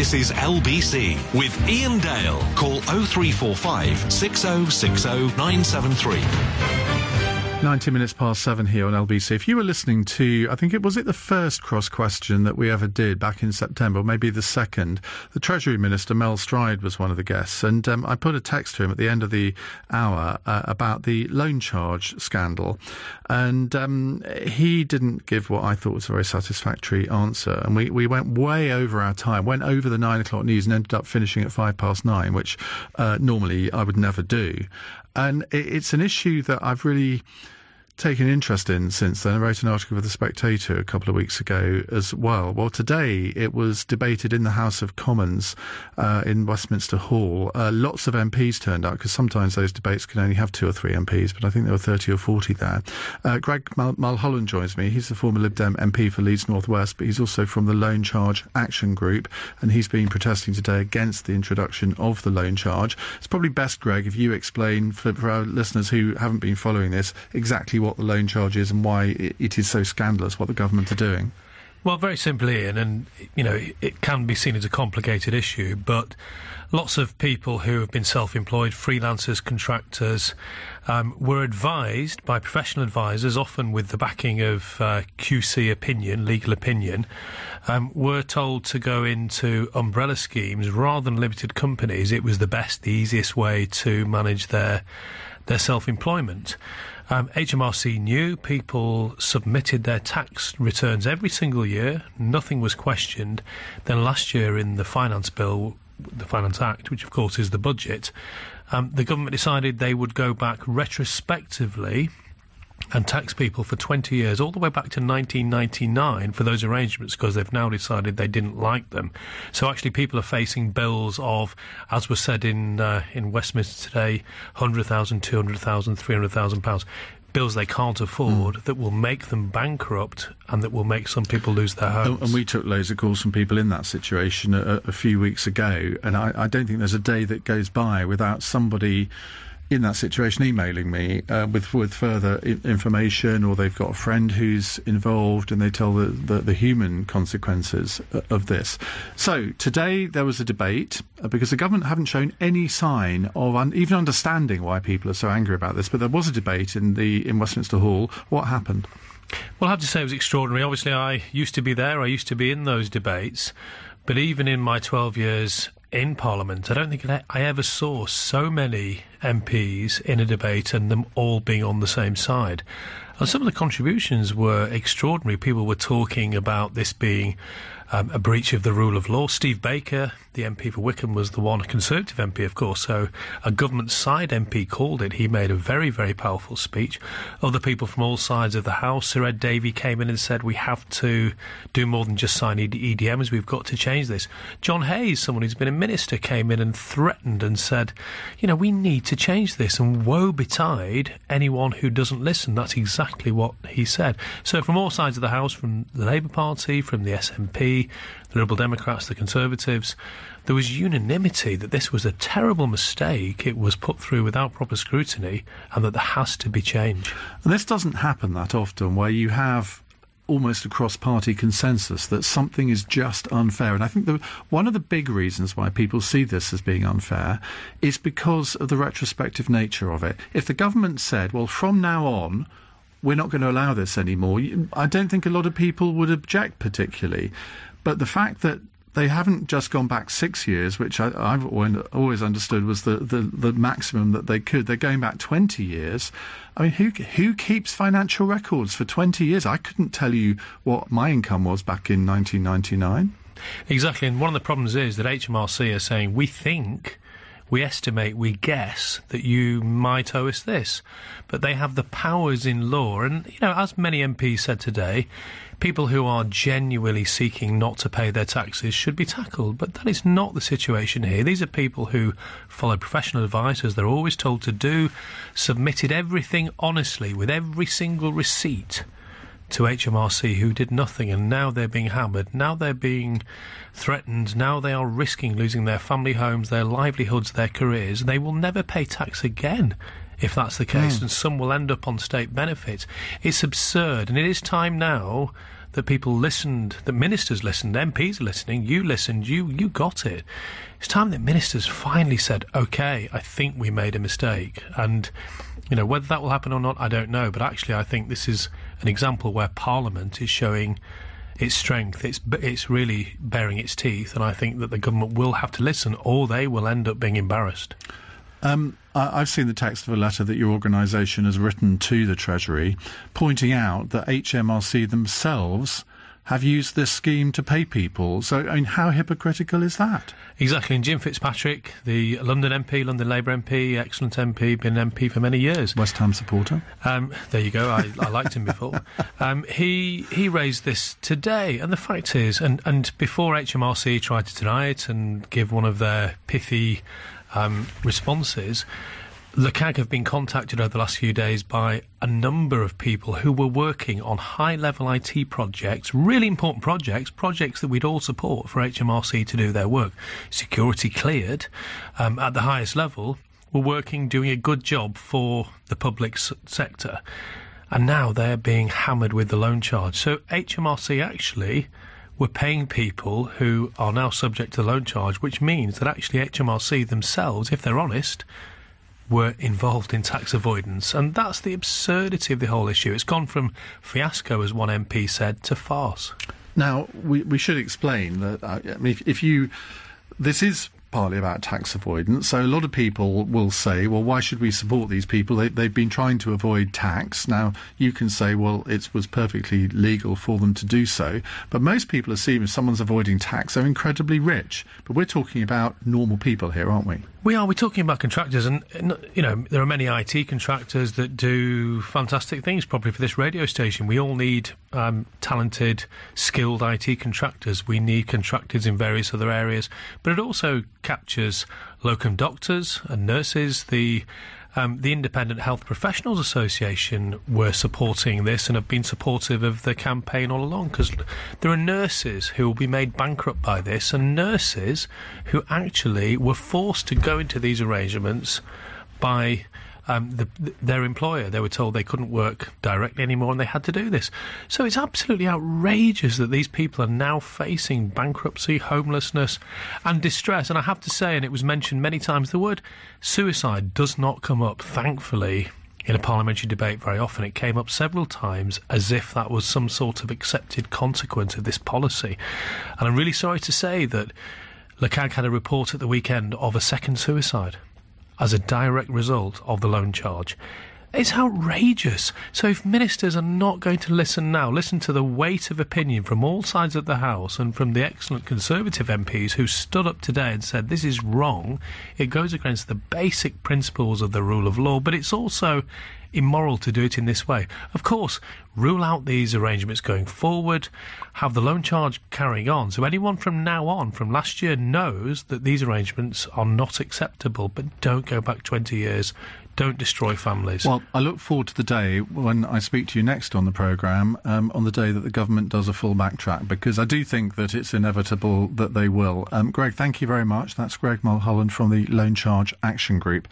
This is LBC with Iain Dale. Call 0345 6060 973. 7:19 here on LBC. If you were listening to, I think it the first cross question that we ever did back in September, or maybe the second, the Treasury Minister, Mel Stride, was one of the guests. And I put a text to him at the end of the hour about the loan charge scandal. And he didn't give what I thought was a very satisfactory answer. And we went way over our time, went over the 9 o'clock news and ended up finishing at 9:05, which normally I would never do. And it's an issue that I've really taken interest in since then. I wrote an article for The Spectator a couple of weeks ago as well. Well, today it was debated in the House of Commons in Westminster Hall. Lots of MPs turned out, because sometimes those debates can only have 2 or 3 MPs, but I think there were 30 or 40 there. Greg Mulholland joins me. He's the former Lib Dem MP for Leeds North West, but he's also from the Loan Charge Action Group, and he's been protesting today against the introduction of the loan charge. It's probably best, Greg, if you explain for our listeners who haven't been following this exactly what the loan charge is and why it is so scandalous what the government are doing. Well, very simply, Ian, and it can be seen as a complicated issue, but lots of people who have been self-employed, freelancers, contractors, were advised by professional advisors, often with the backing of QC opinion, legal opinion, were told to go into umbrella schemes rather than limited companies. It was the best, the easiest way to manage their self-employment. HMRC knew, people submitted their tax returns every single year, nothing was questioned. Then last year in the Finance Bill, the Finance Act, which of course is the budget, the government decided they would go back retrospectively and tax people for 20 years, all the way back to 1999 for those arrangements, because they've now decided they didn't like them. So actually people are facing bills of, as was said in Westminster today, £100,000, £200,000, £300,000, bills they can't afford that will make them bankrupt and that will make some people lose their homes. And we took loads of calls from people in that situation a few weeks ago, and I don't think there's a day that goes by without somebody in that situation emailing me with further information, or they've got a friend who's involved and they tell the human consequences of this. So today there was a debate because the government haven't shown any sign of even understanding why people are so angry about this, but there was a debate in Westminster Hall. What happened? Well, I have to say it was extraordinary. Obviously I used to be there, I used to be in those debates, but even in my 12 years in Parliament, I don't think I ever saw so many MPs in a debate and them all being on the same side. And some of the contributions were extraordinary. People were talking about this being a breach of the rule of law. Steve Baker, the MP for Wickham, was the one, a Conservative MP, of course, so a government side MP called it. He made a very, very powerful speech. Other people from all sides of the House, Sir Ed Davey, came in and said, we have to do more than just sign EDMs, we've got to change this. John Hayes, someone who's been a minister, came in and threatened and said, we need to change this, and woe betide anyone who doesn't listen. That's exactly what he said. So from all sides of the House, from the Labour Party, from the SNP, the Liberal Democrats, the Conservatives, there was unanimity that this was a terrible mistake. It was put through without proper scrutiny, and that there has to be change. And this doesn't happen that often, where you have almost a cross-party consensus that something is just unfair. And I think one of the big reasons why people see this as being unfair is because of the retrospective nature of it. If the government said, well, from now on, we're not going to allow this anymore, I don't think a lot of people would object particularly. But the fact that they haven't just gone back 6 years, which I've always understood was the maximum that they could. They're going back 20 years. I mean, who keeps financial records for 20 years? I couldn't tell you what my income was back in 1999. Exactly, and one of the problems is that HMRC are saying, we estimate, we guess that you might owe us this. But they have the powers in law. And, as many MPs said today, people who are genuinely seeking not to pay their taxes should be tackled. But that is not the situation here. These are people who follow professional advice, as they're always told to do, submitted everything honestly with every single receipt to HMRC, who did nothing, and now they're being hammered, now they're being threatened, now they are risking losing their family homes, their livelihoods, their careers. They will never pay tax again if that's the case, and some will end up on state benefits. It's absurd, and it is time now that people listened, that ministers listened, MPs are listening, you listened, you got it. It's time that ministers finally said, OK, I think we made a mistake. And, you know, whether that will happen or not, I don't know. But actually, I think this is an example where Parliament is showing its strength. It's really baring its teeth. And I think that the government will have to listen, or they will end up being embarrassed. I've seen the text of a letter that your organisation has written to the Treasury pointing out that HMRC themselves have used this scheme to pay people. So, I mean, how hypocritical is that? Exactly. And Jim Fitzpatrick, the London MP, London Labour MP, excellent MP, been an MP for many years. West Ham supporter. There you go. I liked him before. He raised this today. And the fact is, and before HMRC tried to deny it and give one of their pithy responses, LCAG have been contacted over the last few days by a number of people who were working on high-level IT projects, really important projects that we'd all support for HMRC to do their work. Security cleared at the highest level, were working, doing a good job for the public sector. And now they're being hammered with the loan charge. So HMRC actually were paying people who are now subject to the loan charge, which means that actually HMRC themselves, if they're honest, were involved in tax avoidance. And that's the absurdity of the whole issue. It's gone from fiasco, as one MP said, to farce. Now, we should explain that this is partly about tax avoidance. So a lot of people will say, well, why should we support these people? They've been trying to avoid tax. Now, you can say, well, it was perfectly legal for them to do so. But most people assume if someone's avoiding tax, they're incredibly rich. But we're talking about normal people here, aren't we? We are. We're talking about contractors, and you know, there are many IT contractors that do fantastic things, probably for this radio station. We all need talented, skilled IT contractors. We need contractors in various other areas, but it also captures locum doctors and nurses. The Independent Health Professionals Association were supporting this and have been supportive of the campaign all along, because there are nurses who will be made bankrupt by this, and nurses who actually were forced to go into these arrangements by their employer. They were told they couldn't work directly anymore and they had to do this. So it's absolutely outrageous that these people are now facing bankruptcy, homelessness and distress. And I have to say, and it was mentioned many times, the word suicide does not come up, thankfully, in a parliamentary debate very often. It came up several times as if that was some sort of accepted consequence of this policy. And I'm really sorry to say that LCAG had a report at the weekend of a second suicide as a direct result of the loan charge. It's outrageous. So if ministers are not going to listen now, listen to the weight of opinion from all sides of the House and from the excellent Conservative MPs who stood up today and said this is wrong, it goes against the basic principles of the rule of law, but it's also immoral to do it in this way. Of course, rule out these arrangements going forward, have the loan charge carrying on. So anyone from now on, from last year, knows that these arrangements are not acceptable, but don't go back 20 years. Don't destroy families. Well, I look forward to the day when I speak to you next on the programme, on the day that the government does a full backtrack, because I do think that it's inevitable that they will. Greg, thank you very much. That's Greg Mulholland from the Loan Charge Action Group.